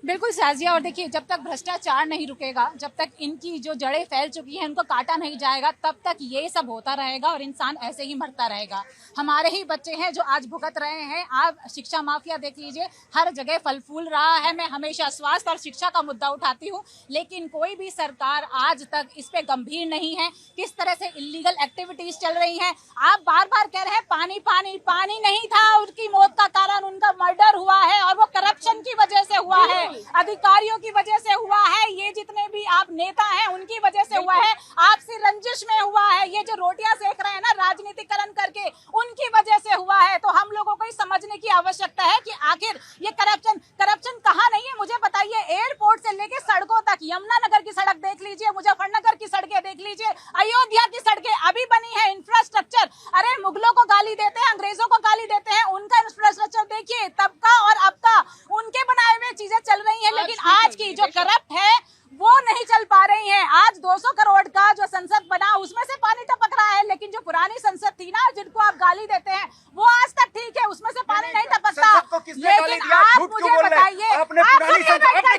बिल्कुल साजिया, और देखिए जब तक भ्रष्टाचार नहीं रुकेगा, जब तक इनकी जो जड़ें फैल चुकी हैं उनको काटा नहीं जाएगा, तब तक ये सब होता रहेगा और इंसान ऐसे ही मरता रहेगा। हमारे ही बच्चे हैं जो आज भुगत रहे हैं। आप शिक्षा माफिया देख लीजिए, हर जगह फल फूल रहा है। मैं हमेशा स्वास्थ्य और शिक्षा का मुद्दा उठाती हूँ, लेकिन कोई भी सरकार आज तक इस पे गंभीर नहीं है। किस तरह से इलीगल एक्टिविटीज चल रही हैं। आप बार बार कह रहे हैं पानी पानी, पानी नहीं था उनकी मौत का कारण, उनका मर्डर हुआ है और वो करप्शन की वजह से हुआ है, अधिकारियों की वजह से हुआ है। ये जितने भी आप नेता हैं उनकी वजह से हुआ है, आपसी रंजिश में हुआ है। ये जो रोटियां सेक रहे हैं ना राजनीतिकरण करके, उनकी वजह से हुआ है। तो हम लोगों को समझने की आवश्यकता है कि आखिर ये करप्शन कहाँ नहीं है, मुझे बताइए। एयरपोर्ट से लेके सड़कों तक, यमुनानगर की सड़क देख लीजिए, मुजफ्फरनगर की सड़कें देख लीजिए, अयोध्या की सड़कें अभी बनी है। इंफ्रास्ट्रक्चर, अरे मुगलों को गाली देते हैं, अंग्रेजों को गाली देते हैं, उनका इंफ्रास्ट्रक्चर देखिए, तब का और अब का, उनके बनाए हुए चीजें चल रही है। लेकिन आज की जो करप्ट है वो नहीं चल पा रही है। आज 200 करोड़ का जो संसद बना उसमें से पानी टपक रहा है, लेकिन जो पुरानी संसद थी ना जिनको आप गाली देते हैं वो आज तक ठीक है, उसमें से पानी नहीं टपकता। लेकिन आप मुझे बताइए, आपने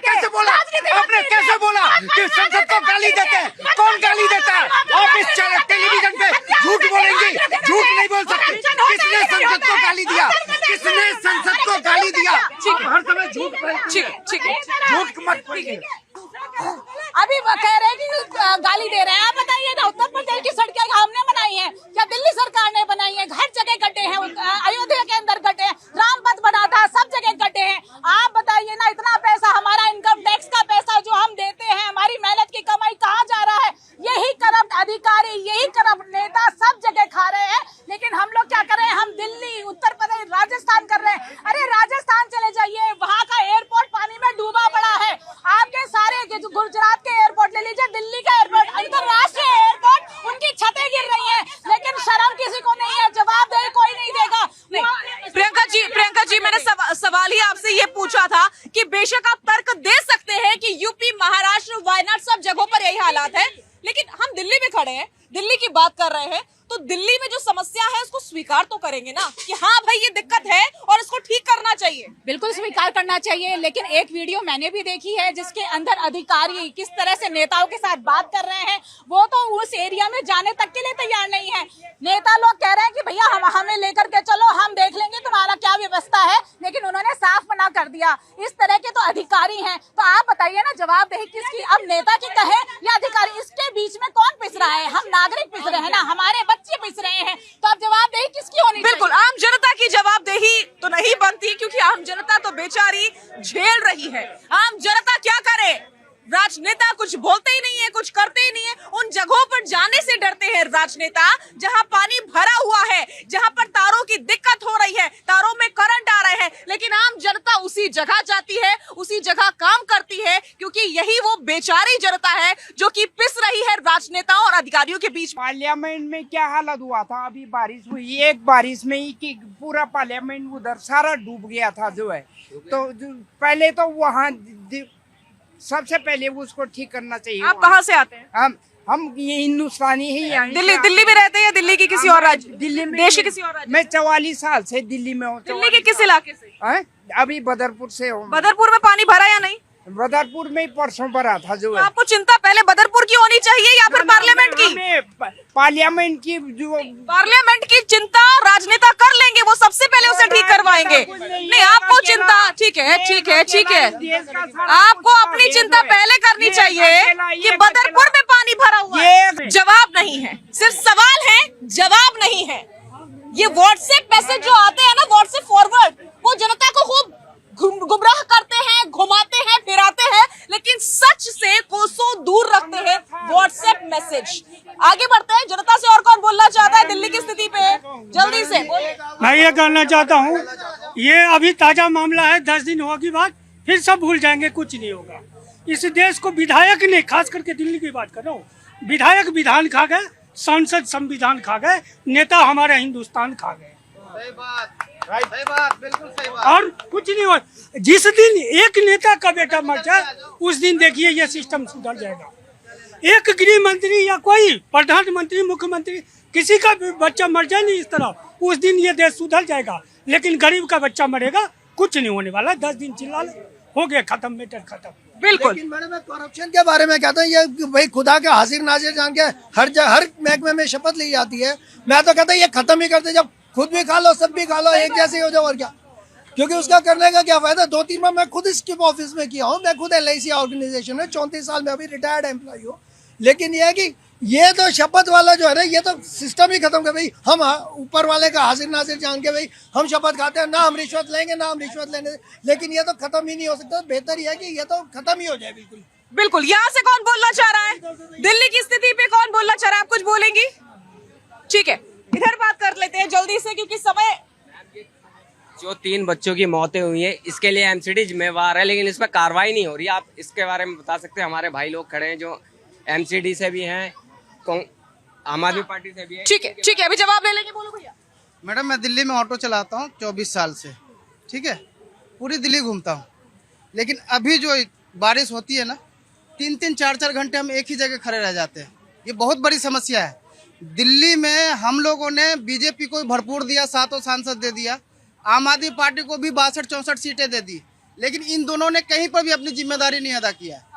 कैसे बोला? आपने कैसे बोला कि संसद को गाली देते हैं? कौन गाली देता है? आप इस टेलीविजन पे झूठ बोलेंगे, झूठ नहीं बोल सकते। किसने संसद को गाली दिया? किसने संसद को गाली दिया? हर समय झूठ झूठ मत बोलिए। अभी वो कह रहे हैं कि गाली दे रहे हैं। आप बताइए ना, उत्तर प्रदेश की सड़कें हमने बनाई है क्या दिल्ली सरकार ने बनाई है? हर जगह गड्ढे हैं, अयोध्या के अंदर गड्ढे हैं, रामपथ बना था, सब जगह गड्ढे हैं। आप बताइए ना, इतना पैसा हमारा इनकम टैक्स का पैसा जो हम देते हैं, हमारी मेहनत की कमाई कहाँ जा रहा है? यही करप्ट अधिकारी, यही करप्ट नेता सब जगह खा रहे हैं। लेकिन हम लोग क्या कर रहे हैं? हम दिल्ली, उत्तर प्रदेश, राजस्थान कर रहे हैं। अरे राजस्थान चले जाइए, वहाँ का एयरपोर्ट पानी में डूबा पड़ा है। आपके सारे गुजरात के एयरपोर्ट ले लीजिए, दिल्ली का एयरपोर्ट, अंतरराष्ट्रीय एयरपोर्ट, उनकी छतें गिर रही हैं, लेकिन शर्म किसी को नहीं है, जवाब दे कोई नहीं देगा। प्रियंका जी, मैंने सवाल ही आपसे ये पूछा था कि बेशक आप तर्क दे सकते हैं कि यूपी, महाराष्ट्र, वायनाड सब जगहों पर यही हालात है, लेकिन खड़े हैं, दिल्ली की बात कर रहे हैं, तो दिल्ली में जो समस्या है उसको स्वीकार तो करेंगे ना कि हाँ भाई ये दिक्कत है और इसको ठीक करना चाहिए। बिल्कुल स्वीकार करना चाहिए, लेकिन एक वीडियो मैंने भी देखी है जिसके अंदर अधिकारी किस तरह से नेताओं के साथ बात कर रहे हैं, वो तो उस एरिया में जाने तक के लिए तैयार नहीं है। नेता लोग कह रहे हैं कि भैया हम हमें लेकर के चलो, हम देख लेंगे तुम्हारा क्या व्यवस्था है, लेकिन उन्होंने साफ मना कर दिया। इस तरह के तो अधिकारी हैं, तो आप बताइए ना जवाबदेही किसकी, अब नेता की कहे या अधिकारी, इसके बीच में कौन पिस रहा है? हम नागरिक पिस रहे हैं ना, हमारे बच्चे पिस रहे हैं, तो अब जवाबदेही किसकी होनी चाहिए? बिल्कुल, आम जनता की जवाबदेही तो नहीं बनती क्योंकि आम जनता तो बेचारी झेल रही है। आम जनता क्या करे? राजनेता कुछ बोलते ही नहीं है, कुछ करते ही नहीं है। उन जगहों पर जाने से डरते हैं राजनेता जहां पानी भरा हुआ है, जहां पर तारों की दिक्कत हो रही है, तारों में करंट आ रहे हैं, लेकिन आम जनता उसी जगह जाती है, उसी जगह काम करती है, क्योंकि यही वो बेचारी जनता है जो कि पिस रही है राजनेताओं और अधिकारियों के बीच। पार्लियामेंट में क्या हालत हुआ था, अभी बारिश हुई, एक बारिश में ही कि पूरा पार्लियामेंट उधर सारा डूब गया था जो है। तो पहले तो वहाँ सबसे पहले उसको ठीक करना चाहिए। आप कहाँ से आते हैं? हम ये हिंदुस्तानी ही हैं। दिल्ली में रहते हैं या दिल्ली की किसी और राज्य? दिल्ली में, देश के किसी और राज्य? मैं 44 साल से दिल्ली में हूँ। दिल्ली के किस इलाके से? अभी बदरपुर से हूँ। बदरपुर में पानी भरा या नहीं? बदरपुर में परसों भरा था जो है। आपको चिंता पहले बदरपुर की होनी चाहिए या फिर पार्लियामेंट की? पार्लियामेंट की जो पार्लियामेंट की चिंता राजनेता कर लेंगे, वो सबसे पहले उसे ठीक करवाएंगे। नहीं, आपको चिंता, ठीक है ठीक है ठीक है, आपको अपनी चिंता पहले करनी चाहिए कि बदरपुर में पानी भरा हुआ है। जवाब नहीं है, सिर्फ सवाल है, जवाब नहीं है। ये व्हाट्सएप मैसेज जो आते हैं ना, व्हाट्सएप फॉरवर्ड, वो जनता को खूब गुमराह करते हैं, घुमाते हैं, फिराते हैं, लेकिन सच से कोसों दूर रखते हैं व्हाट्सएप मैसेज। आगे बढ़ते हैं, जनता से और कौन बोलना चाहता है दिल्ली की स्थिति पे? जल्दी से मैं ये कहना चाहता हूँ, ये अभी ताजा मामला है, 10 दिन होगी बात, फिर सब भूल जाएंगे, कुछ नहीं होगा। इस देश को विधायक ने, खास करके दिल्ली की बात कर रहा हूँ, विधायक विधान खा गए, सांसद संविधान खा गए, नेता हमारा हिंदुस्तान खा गए। सही बात, बिल्कुल सही बात। और कुछ नहीं हो, जिस दिन एक नेता का बेटा मर जाए उस दिन देखिए ये सिस्टम सुधर जाएगा। एक गृह मंत्री या कोई प्रधानमंत्री, मुख्यमंत्री, किसी का भी बच्चा मर जाए नहीं इस तरह, उस दिन ये देश सुधर जाएगा। लेकिन गरीब का बच्चा मरेगा, कुछ नहीं होने वाला। 10 दिन चिल्ला ले, हो गया, खत्म, मैटर खत्म। बिल्कुल। लेकिन मैडम मैं करप्शन के बारे में कहता हूँ, ये भाई खुदा के हाजिर नाजिर जान के हर महकमे में शपथ ली जाती है। मैं तो कहता हूँ ये खत्म ही करते, जब खुद भी खा लो, सब भी खा लो, एक जैसे हो जाओ, और क्या। क्योंकि उसका करने का क्या फायदा? 2-3 बार मैं खुद स्किप ऑफिस में किया हूँ, मैं खुद LIC ऑर्गेनाइजेशन में 34 साल में अभी रिटायर्ड एम्प्लॉय हूँ। लेकिन ये है कि ये तो शपथ वाला जो है ना, ये तो सिस्टम ही खत्म कर भाई। हम ऊपर वाले का हाजिर नाजिर जान के भाई हम शपथ खाते हैं, ना हम रिश्वत लेंगे, ना हम रिश्वत लेने, लेकिन ये तो खत्म ही नहीं हो सकता। बेहतर ये है कि ये तो खत्म ही हो जाए। बिल्कुल बिल्कुल। यहाँ से कौन बोलना चाह रहा है दिल्ली की स्थिति पे? कौन बोलना चाह रहा है? आप कुछ बोलेंगी? ठीक है, इधर बात कर लेते हैं जल्दी से, क्योंकि समय। जो 3 बच्चों की मौतें हुई है, इसके लिए MCD जिम्मेवार है, लेकिन इस पर कार्रवाई नहीं हो रही। आप इसके बारे में बता सकते हैं? हमारे भाई लोग खड़े हैं जो MCD से भी हैं, आम आदमी पार्टी से भी है। ठीक है ठीक है, अभी जवाब ले लेंगे, बोलो भैया। मैडम मैं दिल्ली में ऑटो चलाता हूँ 24 साल से, ठीक है, पूरी दिल्ली घूमता हूँ। लेकिन अभी जो बारिश होती है ना, 3-3, 4-4 घंटे हम एक ही जगह खड़े रह जाते हैं। ये बहुत बड़ी समस्या है। दिल्ली में हम लोगों ने बीजेपी को भरपूर दिया, 7 सांसद दे दिया, आम आदमी पार्टी को भी 62-64 सीटें दे दी, लेकिन इन दोनों ने कहीं पर भी अपनी जिम्मेदारी नहीं अदा किया है।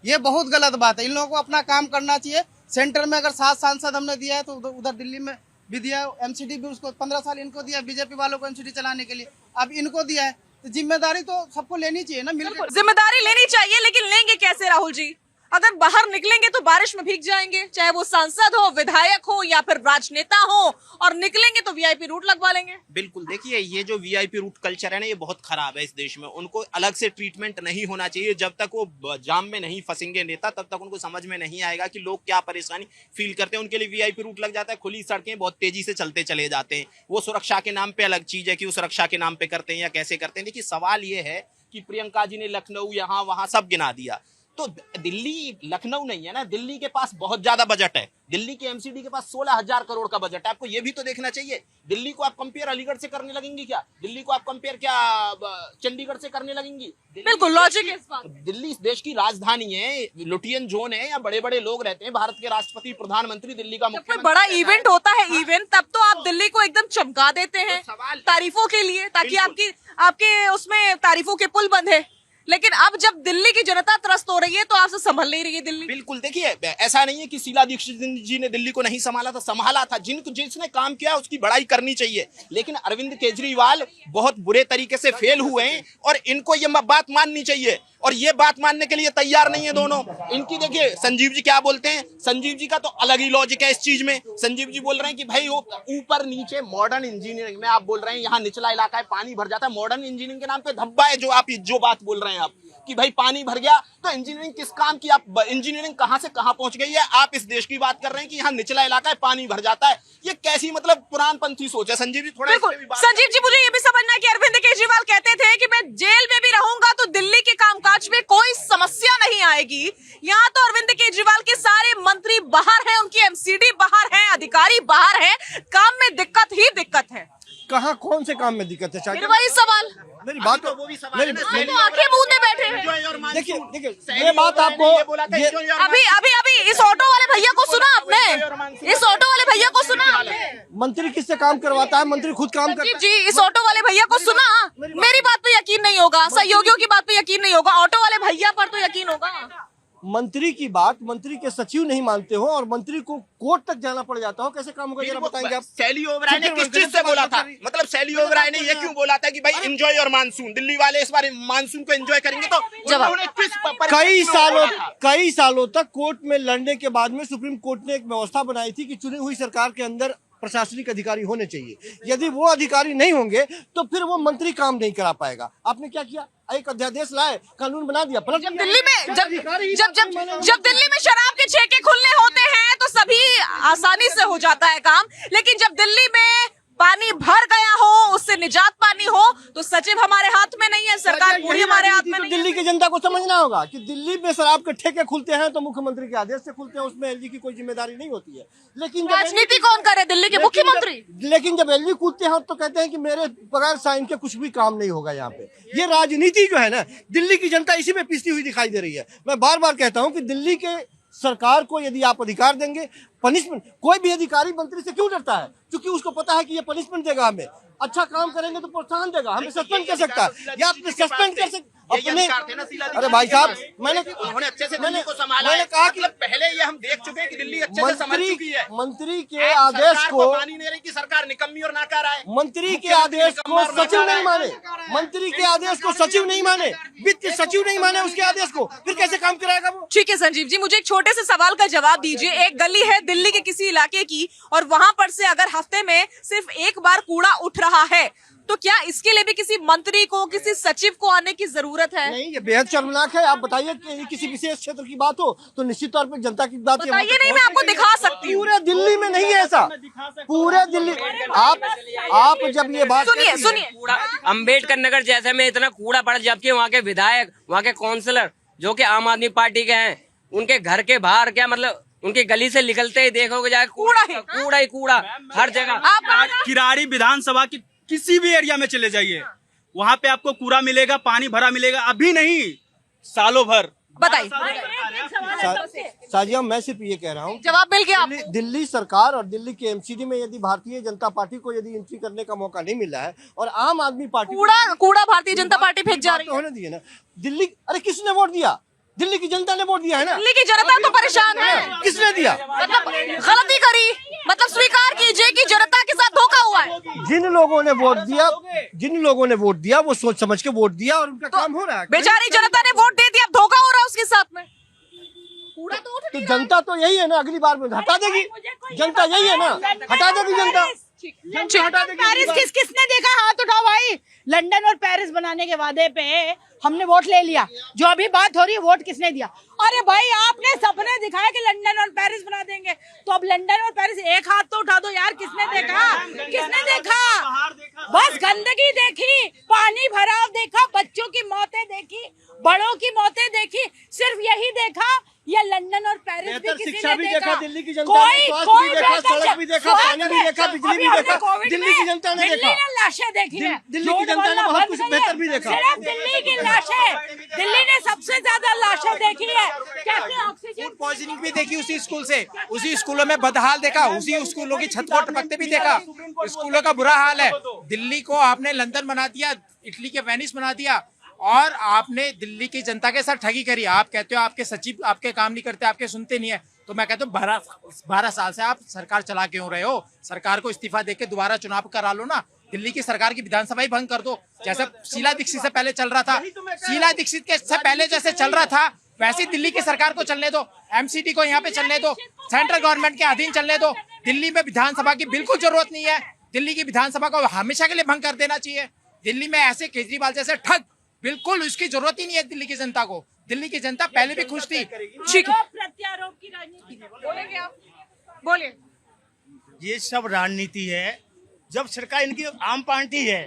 ये बहुत गलत बात है। इन लोगों को अपना काम करना चाहिए। सेंटर में अगर 7 सांसद हमने दिया है तो उधर दिल्ली में भी दिया, MCD भी उसको 15 साल इनको दिया, बीजेपी वालों को MCD चलाने के लिए, अब इनको दिया है, तो जिम्मेदारी तो सबको लेनी चाहिए ना, मिलकर। जिम्मेदारी लेनी चाहिए, लेकिन लेंगे कैसे राहुल जी? अगर बाहर निकलेंगे तो बारिश में भीग जाएंगे, चाहे वो सांसद हो, विधायक हो या फिर राजनेता हो, और निकलेंगे तो VIP रूट लगवा लेंगे। बिल्कुल, देखिए ये जो VIP रूट कल्चर है ना, ये बहुत खराब है इस देश में। उनको अलग से ट्रीटमेंट नहीं होना चाहिए। जब तक वो जाम में नहीं फंसेंगे नेता, तब तक उनको समझ में नहीं आएगा कि लोग क्या परेशानी फील करते हैं। उनके लिए VIP रूट लग जाता है, खुली सड़कें, बहुत तेजी से चलते चले जाते हैं। वो सुरक्षा के नाम पे अलग चीज है कि वो सुरक्षा के नाम पे करते हैं या कैसे करते हैं। देखिए सवाल ये है कि प्रियंका जी ने लखनऊ, यहाँ वहां सब गिना दिया, तो दिल्ली लखनऊ नहीं है ना, दिल्ली के पास बहुत ज्यादा बजट है। दिल्ली के एमसीडी के पास 16,000 करोड़ का बजट है। आपको ये भी तो देखना चाहिए। दिल्ली को आप कंपेयर अलीगढ़ से करने लगेंगी क्या? दिल्ली को आप कंपेयर क्या चंडीगढ़ से करने लगेंगी? बिल्कुल लॉजिक है इस बात। दिल्ली इस देश की राजधानी है, लुटियन जोन है, या बड़े बड़े लोग रहते हैं। भारत के राष्ट्रपति, प्रधानमंत्री, दिल्ली का जब कोई बड़ा इवेंट होता है इवेंट, तब तो आप दिल्ली को एकदम चमका देते हैं तारीफों के लिए, ताकि आपके उसमें तारीफों के पुल बंधे। लेकिन अब जब दिल्ली की जनता त्रस्त हो रही है तो आपसे संभल नहीं रही है दिल्ली। बिल्कुल, देखिए ऐसा नहीं है कि शीला दीक्षित जी ने दिल्ली को नहीं संभाला था, संभाला था। जिसने काम किया उसकी बड़ाई करनी चाहिए। लेकिन अरविंद केजरीवाल बहुत बुरे तरीके से फेल हुए हैं और इनको ये बात माननी चाहिए, और ये बात मानने के लिए तैयार नहीं है दोनों। इनकी देखिए संजीव जी क्या बोलते हैं। संजीव जी का तो अलग ही लॉजिक है इस चीज में। संजीव जी बोल रहे हैं कि भाई वो ऊपर नीचे मॉडर्न इंजीनियरिंग में आप बोल रहे हैं यहाँ निचला इलाका है, पानी भर जाता है। मॉडर्न इंजीनियरिंग के नाम पे धब्बा है जो बात बोल रहे हैं आप कि भाई पानी भर गया, तो इंजीनियरिंग किस काम की? आप इंजीनियरिंग कहां से कहां पहुंच गई है? आप इस देश की बात कर रहे हैं कि यहाँ निचला इलाका है, पानी भर जाता है। ये कैसी मतलब पुरानपंथी सोच है? संजीव जी थोड़ा संजीव जी, मुझे ये भी समझना है कि अरविंद केजरीवाल कहते थे कि मैं जेल में भी रहूंगा तो दिल्ली के कामकाज में कोई समस्या नहीं आएगी। यहाँ तो अरविंद केजरीवाल के सारे मंत्री बाहर हैं, उनकी एमसीडी बाहर है, अधिकारी बाहर है, काम में दिक्कत ही दिक्कत है। कहाँ कौन से काम में दिक्कत है? फिर वही सवाल, मेरी बात तो वो भी सवाल मेरी है ना। आंखें मूंदे बैठे हैं। देखिए ये बात आपको अभी इस ऑटो वाले भैया को सुना आपने? इस ऑटो वाले भैया को सुना आपने? मंत्री किससे काम करवाता है? मंत्री खुद काम करता है। जी, इस ऑटो वाले भैया को सुना? मेरी बात पे यकीन नहीं होगा, सहयोगियों की बात पे यकीन नहीं होगा, ऑटो वाले भैया पर तो यकीन होगा। मंत्री की बात मंत्री के सचिव नहीं मानते हो और मंत्री को कोर्ट तक जाना पड़ जाता हो, कैसे काम होगा जरा बताएंगे आप? शैली ओबराय ने किस चीज से बोला था? मतलब शैली ओबराय ने ये क्यों बोला था कि भाई एंजॉय योर मानसून, दिल्ली वाले इस बार मानसून को एंजॉय करेंगे? तो उन्होंने कई सालों तक कोर्ट में लड़ने के बाद में सुप्रीम कोर्ट ने एक व्यवस्था बनाई थी कि चुनी हुई सरकार के अंदर प्रशासनिक अधिकारी होने चाहिए। यदि वो अधिकारी नहीं होंगे तो फिर वो मंत्री काम नहीं करा पाएगा। आपने क्या किया? एक अध्यादेश लाए, कानून बना दिया। जब दिल्ली में जब दिल्ली में शराब के ठेके खुलने होते हैं तो सभी आसानी से हो जाता है काम, लेकिन जब दिल्ली में पानी भर गया हो, उससे निजात पानी हो, तो सचिव हमारे हाथ में नहीं है, सरकार पूरी हमारे हाथ में नहीं है। दिल्ली की जनता को समझना होगा कि दिल्ली में शराब के ठेके खुलते हैं तो मुख्यमंत्री के आदेश से खुलते हैं, उसमें एलजी की कोई जिम्मेदारी नहीं होती है। लेकिन राजनीति कौन करे? दिल्ली के मुख्यमंत्री। लेकिन जब एलजी कूदते हैं तो कहते हैं कि मेरे बगैर साइन के कुछ भी काम नहीं होगा यहाँ पे। ये राजनीति जो है ना, दिल्ली की जनता इसी में पिसती हुई दिखाई दे रही है। मैं बार बार कहता हूँ कि दिल्ली के सरकार को यदि आप अधिकार देंगे, पनिशमेंट, कोई भी अधिकारी मंत्री से क्यों डरता है? क्योंकि उसको पता है कि ये पनिशमेंट देगा, हमें अच्छा काम करेंगे तो प्रोत्साहन देगा, हमें सस्पेंड कर सकता है या सस्पेंड कर सकता अपने। अरे भाई साहब, मैंने अच्छे से दिल्ली को संभाला। मैंने कहा कि पहले ये हम देख चुके हैं कि दिल्ली अच्छे से संभाल चुकी है। मंत्री के आदेश को पानी नहीं रही कि सरकार निकम्मी और नाकारा है। मंत्री के आदेश को सचिव नहीं माने, मंत्री के आदेश को सचिव नहीं माने, वित्त सचिव नहीं माने उसके आदेश को, फिर कैसे काम कराएगा वो? ठीक है संजीव जी, मुझे एक छोटे से सवाल का जवाब दीजिए। एक गली है दिल्ली के किसी इलाके की और वहां पर से अगर हफ्ते में सिर्फ एक बार कूड़ा उठ रहा है, तो क्या इसके लिए भी किसी मंत्री को, किसी सचिव को आने की जरूरत है? नहीं, ये बेहद शर्मनाक है। आप बताइए कि किसी विशेष क्षेत्र की बात हो तो निश्चित तौर पर जनता की बात बताइए। नहीं, मैं आपको दिखा सकती हूँ। पूरे दिल्ली में नहीं है ऐसा, पूरे दिल्ली। आप जब ये बात सुनिए, अम्बेडकर नगर जैसे में इतना कूड़ा पड़ा, जबकि वहाँ के विधायक, वहाँ के काउंसलर जो कि आम आदमी पार्टी के हैं, उनके घर के बाहर क्या मतलब उनकी गली से निकलते ही देखोगे जाके कूड़ा ही कूड़ा हर जगह। किराड़ी विधानसभा की किसी भी एरिया में चले जाइए, वहाँ पे आपको कूड़ा मिलेगा, पानी भरा मिलेगा। अभी नहीं, सालों भर। बताइए साजिया, मैं सिर्फ ये कह रहा हूँ, जवाब मिल गया। दिल्ली सरकार और दिल्ली के एमसीडी में यदि भारतीय जनता पार्टी को यदि एंट्री करने का मौका नहीं मिला है और आम आदमी पार्टी कूड़ा भारतीय जनता पार्टी फेंक जा रही है, होने दिए ना दिल्ली। अरे किसने वोट दिया? दिल्ली की जनता ने वोट दिया है ना। दिल्ली की जनता तो परेशान है। किसने दिया? मतलब गलती करी, मतलब स्वीकार कीजिए कि जनता के साथ धोखा हुआ है। जिन लोगों ने वोट दिया वो सोच समझ के वोट दिया और उनका काम हो रहा है। बेचारी जनता ने वोट दे दिया, अब धोखा हो रहा है उसके साथ में। कूड़ा तो जनता तो यही है ना, अगली बार में हटा देगी जनता, यही है ना, हटा देगी जनता। पेरिस किसने देखा? हाथ उठाओ भाई। लंदन और पेरिस बनाने के वादे पे हमने वोट ले लिया, जो अभी बात हो रही है वोट किसने दिया? अरे भाई, आपने सपने दिखाए कि लंदन और पेरिस बना देंगे, तो अब लंदन और पेरिस एक हाथ तो उठा दो यार। किसने देखा? किसने देखा? बस गंदगी देखी, पानी भराव देखा, बच्चों की मौतें देखी, बड़ों की मौतें देखी, सिर्फ यही देखा या लंदन और पेरिस भी बेहतर किसी शिक्षा ने भी देखा? देखा दिल्ली की जनता ने, स्वास्थ्य भी देखा, सड़क भी देखा, पानी भी देखा, बिजली भी देखा, दिल्ली की जनता ने देखा। दिल्ली ने लाशें देखी है, दिल्ली की जनता ने बहुत कुछ बेहतर भी देखा। सिर्फ दिल्ली की लाशें, दिल्ली ने सबसे ज्यादा लाशें देखी है। कैसे ऑक्सीजन फूड पॉइजनिंग भी देखी उसी स्कूल से, उसी स्कूलों में बदहाल देखा, उसी स्कूलों की छत को टपकते भी देखा। स्कूलों का बुरा हाल है। दिल्ली को आपने लंदन बना दिया, इटली के वेनिस बना दिया, और आपने दिल्ली की जनता के साथ ठगी करी। आप कहते हो आपके सचिव आपके काम नहीं करते, आपके सुनते नहीं है, तो मैं कहता हूँ 12 साल से आप सरकार चला क्यों रहे हो? सरकार को इस्तीफा देके दोबारा चुनाव करा लो ना। दिल्ली की सरकार की विधानसभा ही भंग कर दो, जैसे शीला दीक्षित से पहले चल रहा था। शीला दीक्षित के से पहले जैसे चल रहा था वैसे दिल्ली की सरकार को चलने दो, एमसीडी को यहाँ पे चलने दो, सेंट्रल गवर्नमेंट के अधीन चलने दो। दिल्ली में विधानसभा की बिल्कुल जरूरत नहीं है। दिल्ली की विधानसभा को हमेशा के लिए भंग कर देना चाहिए। दिल्ली में ऐसे केजरीवाल जैसे ठग बिल्कुल उसकी जरूरत ही नहीं है दिल्ली की जनता को। दिल्ली की जनता पहले भी खुश थी। ठीक है, प्रत्यारोप की राजनीति बोलेंगे आप? बोलिए। ये सब राजनीति है। जब सरकार इनकी आम पार्टी है,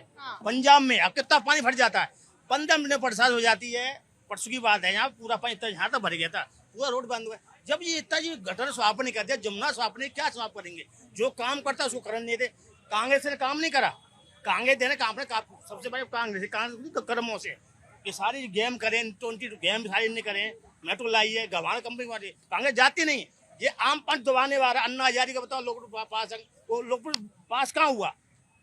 पंजाब में अब कितना पानी भर जाता है, 15 मिनट बरसात हो जाती है। परसों की बात है, यहाँ पूरा पानी इतना यहाँ तक भर गया था, पूरा रोड बंद हुआ। जब ये इतना ये गटर साफ नहीं करते, जमुना साफ नहीं, क्या साफ करेंगे? जो काम करता है उसको करने नहीं दे। कांग्रेस ने काम नहीं करा, कांग्रेस देने काम सबसे बड़े कांग्रेस कर्मों से ये सारी गेम करें, 22 गेम सारी नहीं करें, मेट्रो लाई है, गवाना कंपनी वाली, कांग्रेस जाती नहीं। ये आम पंच दबाने वाला अन्ना हजारी का बताओ, लोग पास वो लोग पास कहाँ हुआ?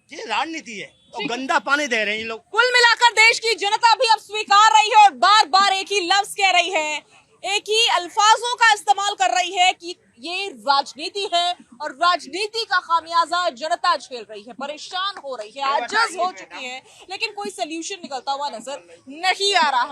ये राजनीति है और गंदा पानी दे रहे हैं ये लोग। कुल मिलाकर देश की जनता भी अब स्वीकार रही है और बार बार एक ही लफ्ज कह रही है, एक ही अल्फाजों का इस्तेमाल कर रही है कि ये राजनीति है और राजनीति का खामियाजा जनता झेल रही है, परेशान हो रही है, आजिज़ हो चुकी है, लेकिन कोई सल्यूशन निकलता हुआ नजर नहीं आ रहा है।